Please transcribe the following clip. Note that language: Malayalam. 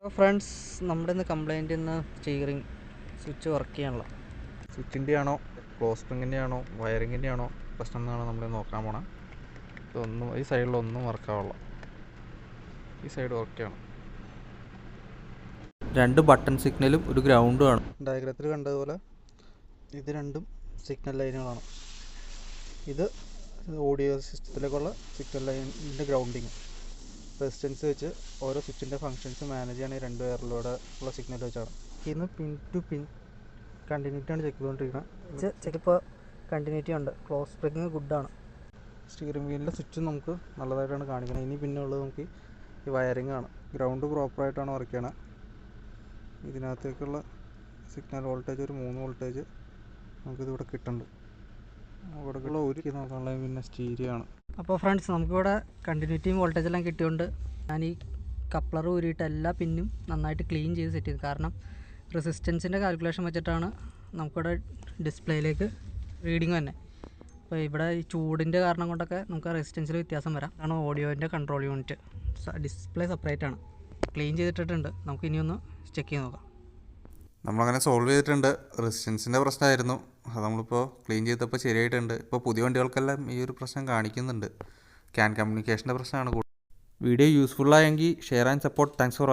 അപ്പോൾ ഫ്രണ്ട്സ്, നമ്മുടെ ഇന്ന് കംപ്ലൈൻറ്റ് ഇന്ന് സ്റ്റിയറിംഗ് സ്വിച്ച് വർക്ക് ചെയ്യാനുള്ള സ്വിച്ചിൻ്റെ ആണോ ക്ലോസ് സ്പ്രിങ്ങിൻ്റെ ആണോ വയറിങ്ങിൻ്റെ ആണോ പ്രശ്നം എന്നാണ് നമ്മൾ നോക്കാൻ പോണത്. ഇതൊന്നും ഈ സൈഡിലൊന്നും വർക്കാവുള്ള, ഈ സൈഡ് വർക്ക് ചെയ്യണം. 2 ബട്ടൺ സിഗ്നലും ഒരു ഗ്രൗണ്ടും ആണ്. ഡയഗ്രത്തിൽ കണ്ടതുപോലെ ഇത് രണ്ടും സിഗ്നൽ ലൈനുകളാണ്. ഇത് ഓഡിയോ സിസ്റ്റത്തിലേക്കുള്ള സിഗ്നൽ ലൈനിൻ്റെ ഗ്രൗണ്ടിങ്. റെസിസ്റ്റൻസ് വെച്ച് ഓരോ സ്വിച്ചിൻ്റെ ഫങ്ഷൻസ് മാനേജ് ചെയ്യണ 2 വയറിലൂടെ ഉള്ള സിഗ്നൽ വെച്ചാണ്. ഇന്ന് പിൻ ടു പിൻ കണ്ടിന്യൂറ്റിയാണ് ചെക്ക് ചെയ്തുകൊണ്ടിരിക്കുന്നത്. ചെക്കിപ്പോൾ കണ്ടിന്യൂറ്റി ഉണ്ട്. ക്ലോസ് സ്പ്രിങ് ഗുഡാണ്. സ്റ്റിയറിംഗ് വീലിൻ്റെ സ്വിച്ചും നമുക്ക് നല്ലതായിട്ടാണ് കാണിക്കുന്നത്. ഇനി പിന്നെ ഉള്ളത് നമുക്ക് ഈ വയറിംഗ് ആണ്. ഗ്രൗണ്ട് പ്രോപ്പറായിട്ടാണ് വർക്ക് ചെയ്യണത്. ഇതിനകത്തേക്കുള്ള സിഗ്നൽ വോൾട്ടേജ് ഒരു 3 വോൾട്ടേജ് നമുക്കിതിവിടെ കിട്ടുന്നുണ്ട്. ഇവിടേക്കുള്ള ഒരു നോക്കാനുള്ളത് പിന്നെ സ്റ്റീരിയോ ആണ്. അപ്പോൾ ഫ്രണ്ട്സ്, നമുക്കിവിടെ കണ്ടിന്യൂറ്റിയും വോൾട്ടേജെല്ലാം കിട്ടിയോണ്ട് ഞാൻ ഈ കപ്ലർ ഊരിയിട്ട് എല്ലാ പിന്നും നന്നായിട്ട് ക്ലീൻ ചെയ്ത് സെറ്റ് ചെയ്തു. കാരണം റെസിസ്റ്റൻസിൻ്റെ കാൽക്കുലേഷൻ വെച്ചിട്ടാണ് നമുക്കിവിടെ ഡിസ്പ്ലേയിലേക്ക് റീഡിങ് തന്നെ. അപ്പോൾ ഇവിടെ ഈ ചൂടിൻ്റെ കാരണം കൊണ്ടൊക്കെ നമുക്ക് റെസിസ്റ്റൻസിൽ വ്യത്യാസം വരാം. ആണ് ഓഡിയോൻ്റെ കൺട്രോൾ യൂണിറ്റ്. ഡിസ്പ്ലേ സെപ്പറേറ്റ് ആണ്. ക്ലീൻ ചെയ്തിട്ടിട്ടുണ്ട്. നമുക്ക് ഇനിയൊന്ന് ചെക്ക് ചെയ്ത് നോക്കാം. നമ്മളങ്ങനെ സോൾവ് ചെയ്തിട്ടുണ്ട്. റെസിസ്റ്റൻസിൻ്റെ പ്രശ്നമായിരുന്നു, അത് നമ്മളിപ്പോൾ ക്ലീൻ ചെയ്തപ്പോൾ ശരിയായിട്ടുണ്ട്. ഇപ്പോൾ പുതിയ വണ്ടികൾക്കെല്ലാം ഈ ഒരു പ്രശ്നം കാണിക്കുന്നുണ്ട്. ക്യാൻ കമ്മ്യൂണിക്കേഷൻ്റെ പ്രശ്നമാണ്. വീഡിയോ യൂസ്ഫുള്ളായെങ്കിൽ share and support. Thanks for watching.